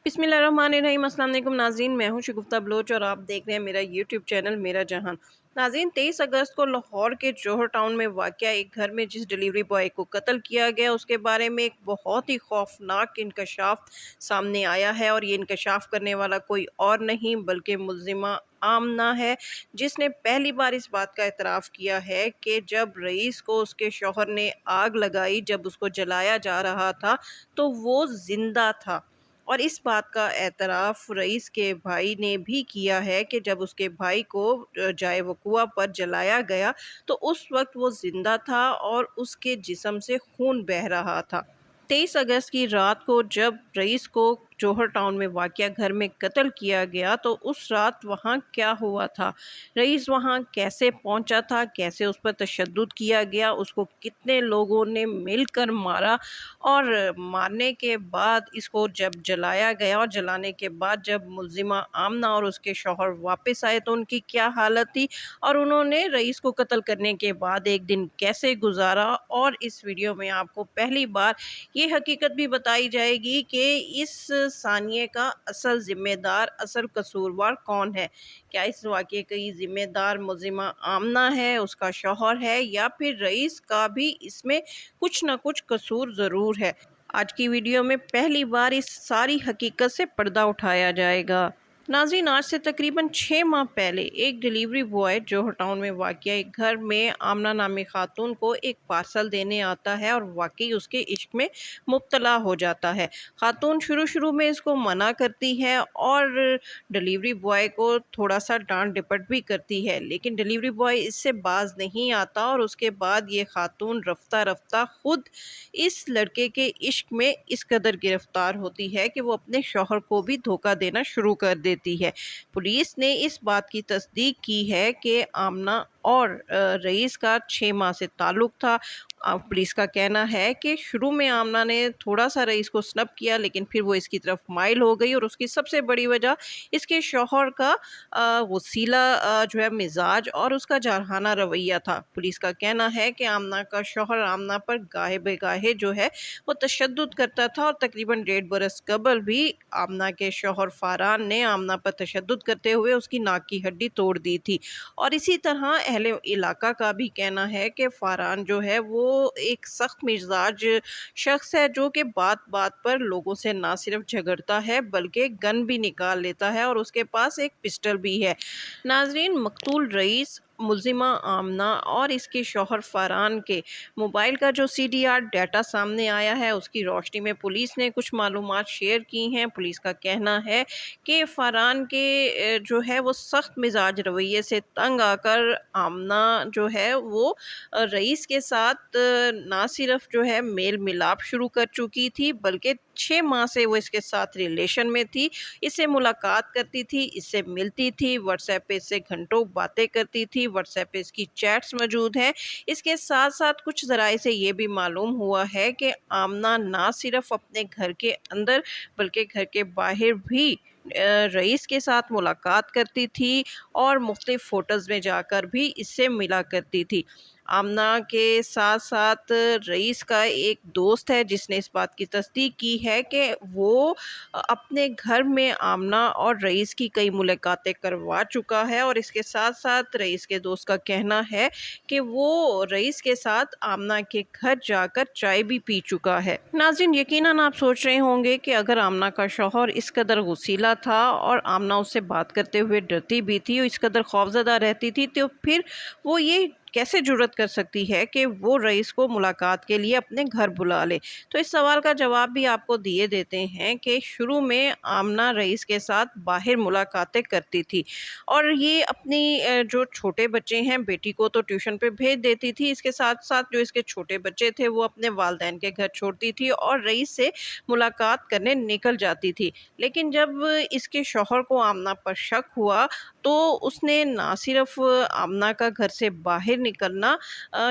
बिस्मिल्लाहिर्रहमानिर्रहीम। अस्सलाम वालेकुम नाज़रीन, मैं हूं शगुफ्ता बलोच और आप देख रहे हैं मेरा यूट्यूब चैनल मेरा जहान। नाज़रीन, 23 अगस्त को लाहौर के जौहर टाउन में वाक़या एक घर में जिस डिलीवरी बॉय को कत्ल किया गया उसके बारे में एक बहुत ही खौफनाक इंकशाफ सामने आया है। और ये इंकशाफ करने वाला कोई और नहीं बल्कि मुल्ज़िमा आमना है, जिसने पहली बार इस बात का एतराफ़ किया है कि जब रईस को उसके शौहर ने आग लगाई, जब उसको जलाया जा रहा था तो वो ज़िंदा था। और इस बात का एतराफ़ रईस के भाई ने भी किया है कि जब उसके भाई को जाए वक़ुआ पर जलाया गया तो उस वक्त वो ज़िंदा था और उसके जिस्म से खून बह रहा था। 23 अगस्त की रात को जब रईस को जौहर टाउन में वाक़या घर में कत्ल किया गया तो उस रात वहाँ क्या हुआ था, रईस वहाँ कैसे पहुँचा था, कैसे उस पर तशद्दुद किया गया, उसको कितने लोगों ने मिलकर मारा, और मारने के बाद इसको जब जलाया गया और जलाने के बाद जब मुल्ज़िमा आमना और उसके शौहर वापस आए तो उनकी क्या हालत थी, और उन्होंने रईस को कत्ल करने के बाद एक दिन कैसे गुजारा। और इस वीडियो में आपको पहली बार ये हकीकत भी बताई जाएगी कि इस सानिए का असल ज़िम्मेदार, असल कसूरवार कौन है। क्या इस वाक़ये की ज़िम्मेदार मुल्ज़िमा आमना है, उसका शौहर है, या फिर रईस का भी इसमें कुछ ना कुछ कसूर ज़रूर है। आज की वीडियो में पहली बार इस सारी हकीकत से पर्दा उठाया जाएगा। नाज़रीन, आज से तकरीबन 6 माह पहले एक डिलीवरी बॉय जौहर टाउन में वाक़या एक घर में आमना नामी खातून को एक पार्सल देने आता है और वाकई उसके इश्क में मुब्तला हो जाता है। खातून शुरू शुरू में इसको मना करती है और डिलीवरी बॉय को थोड़ा सा डांट डपट भी करती है, लेकिन डिलीवरी बॉय इससे बाज नहीं आता और उसके बाद ये खातून रफ्ता रफ्ता खुद इस लड़के के इश्क में इस कदर गिरफ्तार होती है कि वो अपने शौहर को भी धोखा देना शुरू कर देती है। पुलिस ने इस बात की तस्दीक की है कि आमना और रईस का 6 माह से ताल्लुक़ था। पुलिस का कहना है कि शुरू में आमना ने थोड़ा सा रईस को स्नब किया, लेकिन फिर वो इसकी तरफ माइल हो गई और उसकी सबसे बड़ी वजह इसके शौहर का वसीला जो है मिजाज और उसका जारहाना रवैया था। पुलिस का कहना है कि आमना का शौहर आमना पर गाहे बेगाहे जो है वो तशद्दुद करता था और तकरीबन 1.5 बरस कबल भी आमना के शौहर फारान ने आमना पर तशद्दुद करते हुए उसकी नाक की हड्डी तोड़ दी थी। और इसी तरह अहले इलाका का भी कहना है कि फारान जो है वो एक सख्त मिजाज शख्स है, जो कि बात बात पर लोगों से ना सिर्फ झगड़ता है बल्कि गन भी निकाल लेता है और उसके पास एक पिस्टल भी है। नाजरीन, मकतूल रईस, मुल्ज़िमा आमना और इसके शौहर फारान के मोबाइल का जो CDR डाटा सामने आया है उसकी रोशनी में पुलिस ने कुछ मालूमात शेयर की हैं। पुलिस का कहना है कि फारान के जो है वो सख्त मिजाज रवैये से तंग आकर आमना जो है वो रईस के साथ ना सिर्फ जो है मेल मिलाप शुरू कर चुकी थी बल्कि 6 माह से वो इसके साथ रिलेशन में थी। इससे मुलाकात करती थी, इससे मिलती थी, व्हाट्सएप पे इससे घंटों बातें करती थी, व्हाट्सएप पे इसकी चैट्स मौजूद हैं। इसके साथ साथ कुछ ज़राए से ये भी मालूम हुआ है कि आमना ना सिर्फ अपने घर के अंदर बल्कि घर के बाहर भी रईस के साथ मुलाकात करती थी और मुख्तलिफ फ़ोटोज़ में जाकर भी इससे मिला करती थी। आमना के साथ साथ रईस का एक दोस्त है जिसने इस बात की तस्दीक की है कि वो अपने घर में आमना और रईस की कई मुलाकातें करवा चुका है। और इसके साथ साथ रईस के दोस्त का कहना है कि वो रईस के साथ आमना के घर जाकर चाय भी पी चुका है। नाज़रीन, यकीनन आप सोच रहे होंगे कि अगर आमना का शौहर इस कदर गुस्सीला था और आमना उससे बात करते हुए डरती भी थी और इस कदर खौफज़दा रहती थी तो फिर वो ये कैसे जुर्रत कर सकती है कि वो रईस को मुलाकात के लिए अपने घर बुला ले। तो इस सवाल का जवाब भी आपको दिए देते हैं कि शुरू में आमना रईस के साथ बाहर मुलाकातें करती थी और ये अपनी जो छोटे बच्चे हैं, बेटी को तो ट्यूशन पे भेज देती थी, इसके साथ साथ जो इसके छोटे बच्चे थे वो अपने वालदैन के घर छोड़ती थी और रईस से मुलाकात करने निकल जाती थी। लेकिन जब इसके शौहर को आमना पर शक हुआ तो उसने ना सिर्फ आमना का घर से बाहर निकलना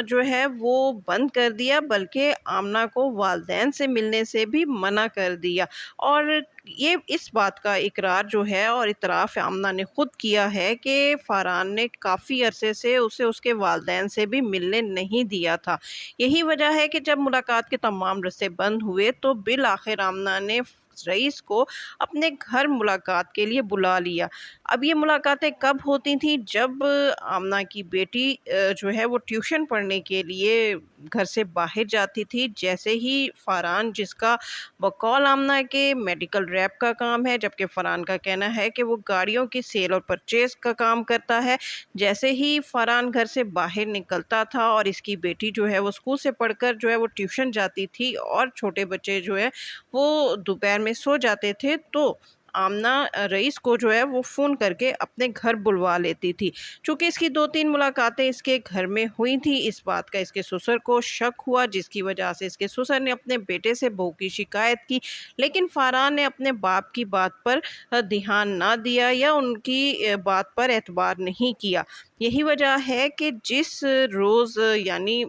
जो है वो बंद कर दिया बल्कि आमना को वालदैन से मिलने से भी मना कर दिया। और ये इस बात का इकरार जो है और इतराफ़ आमना ने खुद किया है कि फारान ने काफ़ी अरसे से उसे उसके वालदैन से भी मिलने नहीं दिया था। यही वजह है कि जब मुलाकात के तमाम रास्ते बंद हुए तो बिल आखिर आमना ने रईस को अपने घर मुलाकात के लिए बुला लिया। अब ये मुलाकातें कब होती थी? जब आमना की बेटी जो है वो ट्यूशन पढ़ने के लिए घर से बाहर जाती थी। जैसे ही फरहान, जिसका बकौल आमना के मेडिकल रैप का काम है, जबकि फरहान का कहना है कि वो गाड़ियों की सेल और परचेज का काम करता है, जैसे ही फरहान घर से बाहर निकलता था और इसकी बेटी जो है वो स्कूल से पढ़कर जो है वो ट्यूशन जाती थी और छोटे बच्चे जो है वो दोपहर में सो जाते थे, तो आमना रईस को जो है वो फ़ोन करके अपने घर बुलवा लेती थी। चूँकि इसकी 2-3 मुलाकातें इसके घर में हुई थी, इस बात का इसके ससुर को शक हुआ, जिसकी वजह से इसके ससुर ने अपने बेटे से बहू की शिकायत की। लेकिन फरहान ने अपने बाप की बात पर ध्यान ना दिया या उनकी बात पर एतबार नहीं किया। यही वजह है कि जिस रोज़ यानी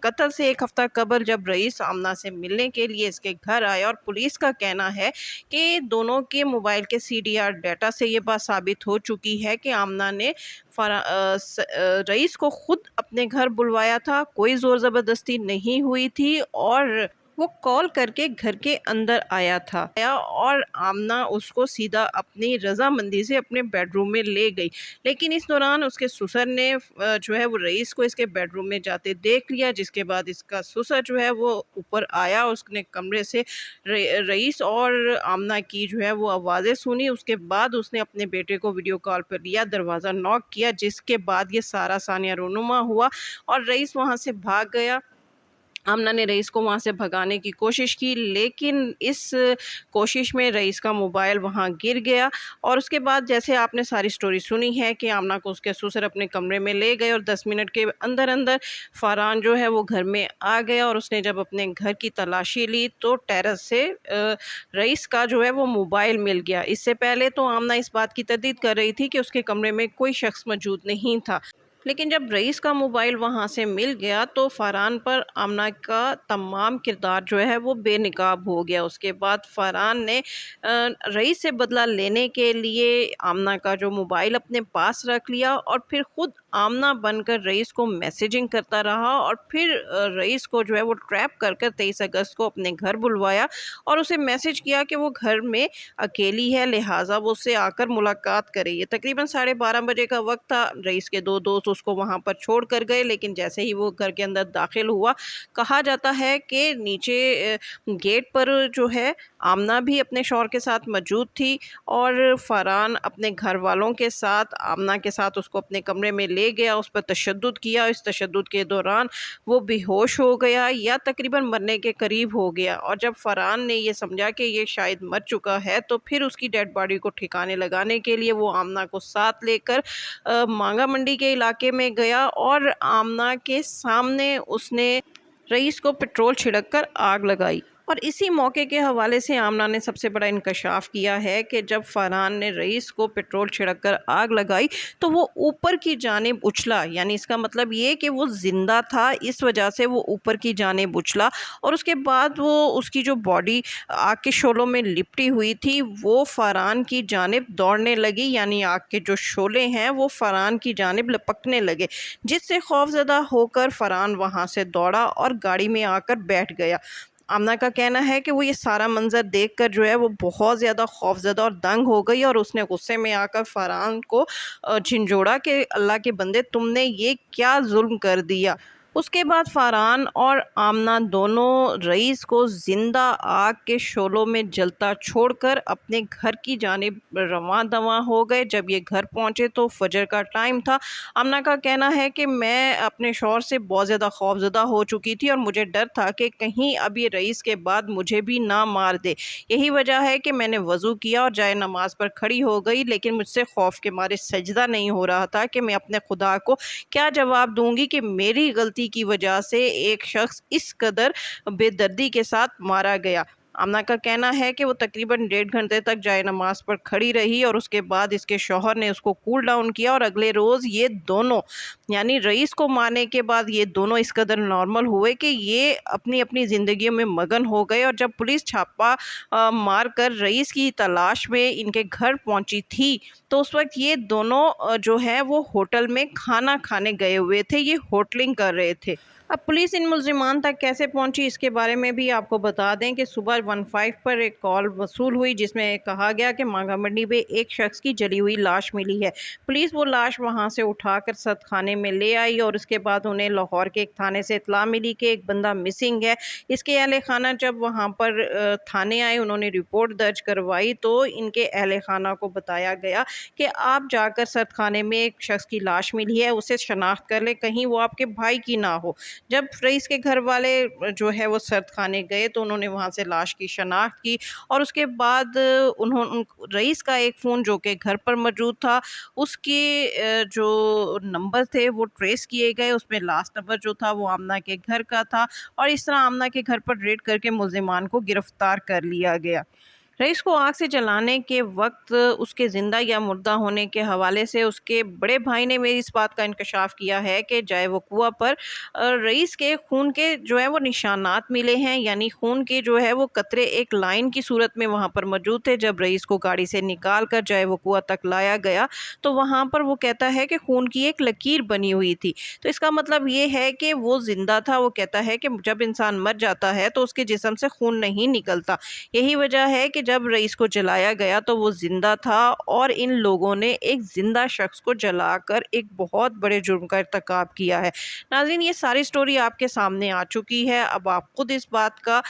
कत्ल से 1 हफ़्ता कबल जब रईस आमना से मिलने के लिए इसके घर आया, और पुलिस का कहना है कि दोनों के मोबाइल के CDR डाटा से ये बात साबित हो चुकी है कि आमना ने रईस को खुद अपने घर बुलवाया था, कोई ज़ोर ज़बरदस्ती नहीं हुई थी, और वो कॉल करके घर के अंदर आया था और आमना उसको सीधा अपनी रजामंदी से अपने बेडरूम में ले गई। लेकिन इस दौरान उसके ससुर ने जो है वो रईस को इसके बेडरूम में जाते देख लिया, जिसके बाद इसका ससुर जो है वो ऊपर आया, उसने कमरे से रईस और आमना की जो है वो आवाज़ें सुनी। उसके बाद उसने अपने बेटे को वीडियो कॉल पर लिया, दरवाज़ा नॉक किया, जिसके बाद ये सारा सानिया रोनुमा हुआ और रईस वहाँ से भाग गया। आमना ने रईस को वहाँ से भगाने की कोशिश की, लेकिन इस कोशिश में रईस का मोबाइल वहाँ गिर गया। और उसके बाद जैसे आपने सारी स्टोरी सुनी है कि आमना को उसके ससुर अपने कमरे में ले गए और 10 मिनट के अंदर अंदर फरहान जो है वो घर में आ गया, और उसने जब अपने घर की तलाशी ली तो टेरेस से रईस का जो है वो मोबाइल मिल गया। इससे पहले तो आमना इस बात की तरदीद कर रही थी कि उसके कमरे में कोई शख्स मौजूद नहीं था, लेकिन जब रईस का मोबाइल वहाँ से मिल गया तो फरहान पर आमना का तमाम किरदार जो है वो बेनकाब हो गया। उसके बाद फरहान ने रईस से बदला लेने के लिए आमना का जो मोबाइल अपने पास रख लिया और फिर खुद आमना बनकर रईस को मैसेजिंग करता रहा, और फिर रईस को जो है वो ट्रैप कर 23 अगस्त को अपने घर बुलवाया और उसे मैसेज किया कि वो घर में अकेली है, लिहाजा वो उससे आकर मुलाकात करे। ये तकरीबन 12:30 बजे का वक्त था। रईस के 2 दोस्त उसको वहाँ पर छोड़ कर गए, लेकिन जैसे ही वो घर के अंदर दाखिल हुआ, कहा जाता है कि नीचे गेट पर जो है आमना भी अपने शौहर के साथ मौजूद थी, और फरहान अपने घर वालों के साथ आमना के साथ उसको अपने कमरे में ले गया, उस पर तशद्दुद किया। इस तशद्दुद के दौरान वो बेहोश हो गया या तकरीबन मरने के करीब हो गया, और जब फरहान ने ये समझा कि ये शायद मर चुका है तो फिर उसकी डेड बॉडी को ठिकाने लगाने के लिए वो आमना को साथ लेकर मांगा मंडी के इलाके में गया, और आमना के सामने उसने रईस को पेट्रोल छिड़क कर आग लगाई। और इसी मौके के हवाले से आमना ने सबसे बड़ा इंकशाफ किया है कि जब फरहान ने रईस को पेट्रोल छिड़क कर आग लगाई तो वो ऊपर की जानिब उछला, यानी इसका मतलब ये कि वो ज़िंदा था, इस वजह से वो ऊपर की जानिब उछला, और उसके बाद वो उसकी जो बॉडी आग के शोलों में लिपटी हुई थी वो फरहान की जानिब दौड़ने लगी, यानी आग के जो शोले हैं वो फरहान की जानिब लपकने लगे, जिससे खौफजदा होकर फरहान वहाँ से दौड़ा और गाड़ी में आकर बैठ गया। आमना का कहना है कि वो ये सारा मंजर देखकर जो है वो बहुत ज़्यादा खौफज़दा और दंग हो गई, और उसने गुस्से में आकर फरहान को झिंझोड़ा कि अल्लाह के बंदे, तुमने ये क्या जुल्म कर दिया। उसके बाद फरहान और आमना दोनों रईस को ज़िंदा आग के शोलों में जलता छोड़कर अपने घर की जानिब रवां दवां हो गए। जब ये घर पहुँचे तो फजर का टाइम था। आमना का कहना है कि मैं अपने शौहर से बहुत ज़्यादा खौफज़दा हो चुकी थी और मुझे डर था कि कहीं अब ये रईस के बाद मुझे भी ना मार दे। यही वजह है कि मैंने वज़ू किया और जाए नमाज पर खड़ी हो गई, लेकिन मुझसे खौफ के मारे सजदा नहीं हो रहा था कि मैं अपने खुदा को क्या जवाब दूंगी कि मेरी गलती की वजह से एक शख्स इस कदर बेदर्दी के साथ मारा गया। आमना का कहना है कि वो तकरीबन 1.5 घंटे तक जाए नमाज पर खड़ी रही, और उसके बाद इसके शौहर ने उसको कूल डाउन किया, और अगले रोज़ ये दोनों यानी रईस को मारने के बाद ये दोनों इस कदर नॉर्मल हुए कि ये अपनी अपनी ज़िंदगियों में मगन हो गए। और जब पुलिस छापा मार कर रईस की तलाश में इनके घर पहुंची थी तो उस वक्त ये दोनों जो है वो होटल में खाना खाने गए हुए थे, ये होटलिंग कर रहे थे। اب پولیس ان ملزمان تک کیسے پہنچی اس کے بارے میں بھی آپ کو بتا دیں کہ صبح 15 پر ایک کال وصول ہوئی جس میں کہا گیا کہ مانگا منڈی میں ایک شخص کی جلی ہوئی لاش ملی ہے۔ پولیس وہ لاش وہاں سے اٹھا کر سد خانے میں لے آئی اور اس کے بعد انہیں لاہور کے ایک تھانے سے اطلاع ملی کہ ایک بندہ مسنگ ہے۔ اس کے اہل خانہ جب وہاں پر تھانے آئے، انہوں نے رپورٹ درج کروائی تو ان کے اہل خانہ کو بتایا گیا کہ آپ جا کر سد خانے میں ایک شخص کی لاش ملی ہے، اسے شناخت کر لیں، کہیں وہ آپ کے بھائی کی نہ ہو۔ جب رئیس کے گھر والے جو ہے وہ سرد خانے گئے تو انہوں نے وہاں سے لاش کی شناخت کی اور اس کے بعد رئیس کا ایک فون جو کہ گھر پر موجود تھا، اس کے جو نمبر تھے وہ ٹریس کیے گئے، اس میں لاسٹ نمبر جو تھا وہ آمنہ کے گھر کا تھا اور اس طرح آمنہ کے گھر پر ریڈ کر کے ملزمان کو گرفتار کر لیا گیا۔ رئیس کو آگ سے جلانے کے وقت اس کے زندہ یا مردہ ہونے کے حوالے سے اس کے بڑے بھائی نے میری اس بات کا انکشاف کیا ہے کہ جائے وقوع پر رئیس کے خون کے جو ہے وہ نشانات ملے ہیں، یعنی خون کے جو ہے وہ قطرے ایک لائن کی صورت میں وہاں پر موجود تھے۔ جب رئیس کو گاڑی سے نکال کر جائے وقوع تک لایا گیا تو وہاں پر وہ کہتا ہے کہ خون کی ایک لکیر بنی ہوئی تھی، تو اس کا مطلب یہ ہے کہ وہ زندہ تھا۔ وہ کہتا ہے کہ جب انسان مر جاتا ہے تو اس کے جسم سے خون نہیں نکلتا، یہی وجہ ہے کہ جب رئیس کو جلایا گیا تو وہ زندہ تھا اور ان لوگوں نے ایک زندہ شخص کو جلا کر ایک بہت بڑے جرم کا ارتکاب کیا ہے۔ ناظرین، یہ ساری سٹوری آپ کے سامنے آ چکی ہے، اب آپ خود اس بات کا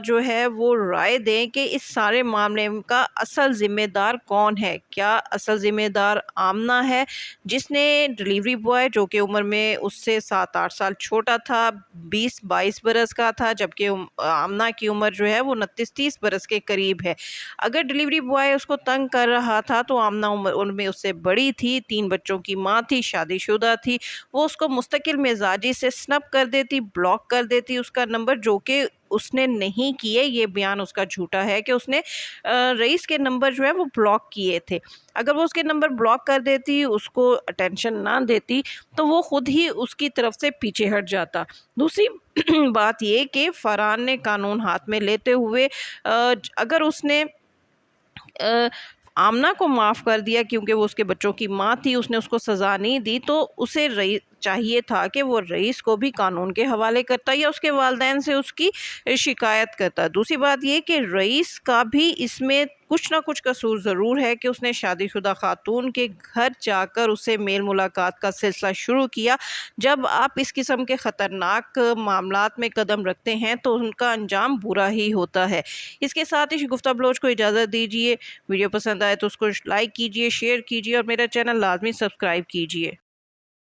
جو ہے وہ رائے دیں کہ اس سارے معاملے کا اصل ذمہ دار کون ہے۔ کیا اصل ذمہ دار آمنہ ہے جس نے ڈیلیوری بوائے جو کہ عمر میں اس سے 7-8 سال چھوٹا تھا، 20-22 برس کا تھا، جبکہ آمنہ کی عمر جو ہے وہ 29-30 برس کے قریب ہے۔ اگر ڈیلیوری بوائے اس کو تنگ کر رہا تھا تو آمنہ عمر میں اس سے بڑی تھی، 3 بچوں کی ماں تھی، شادی شدہ تھی، وہ اس کو مستقل مزاجی سے سنپ کر دیتی، بلاک کر دیتی اس کا نمبر، جو کہ اس نے نہیں کیے۔ یہ بیان اس کا جھوٹا ہے کہ اس نے رئیس کے نمبر جو ہے وہ بلاک کیے تھے۔ اگر وہ اس کے نمبر بلاک کر دیتی، اس کو اٹینشن نہ دیتی تو وہ خود ہی اس کی طرف سے پیچھے ہٹ جاتا۔ دوسری بات یہ کہ فرحان نے قانون ہاتھ میں لیتے ہوئے اگر اس نے آمنہ کو معاف کر دیا کیونکہ وہ اس کے بچوں کی ماں تھی، اس نے اس کو سزا نہیں دی، تو اسے چاہیے تھا کہ وہ رئیس کو بھی قانون کے حوالے کرتا یا اس کے والدین سے اس کی شکایت کرتا۔ دوسری بات یہ کہ رئیس کا بھی اس میں کچھ نہ کچھ قصور ضرور ہے کہ اس نے شادی شدہ خاتون کے گھر جا کر اسے میل ملاقات کا سلسلہ شروع کیا۔ جب آپ اس قسم کے خطرناک معاملات میں قدم رکھتے ہیں تو ان کا انجام برا ہی ہوتا ہے۔ اس کے ساتھ ہی شگفتہ بلوچ کو اجازت دیجیے۔ ویڈیو پسند آئے تو اس کو لائک کیجیے، شیئر کیجیے اور میرا چینل لازمی سبسکرائب کیجیے۔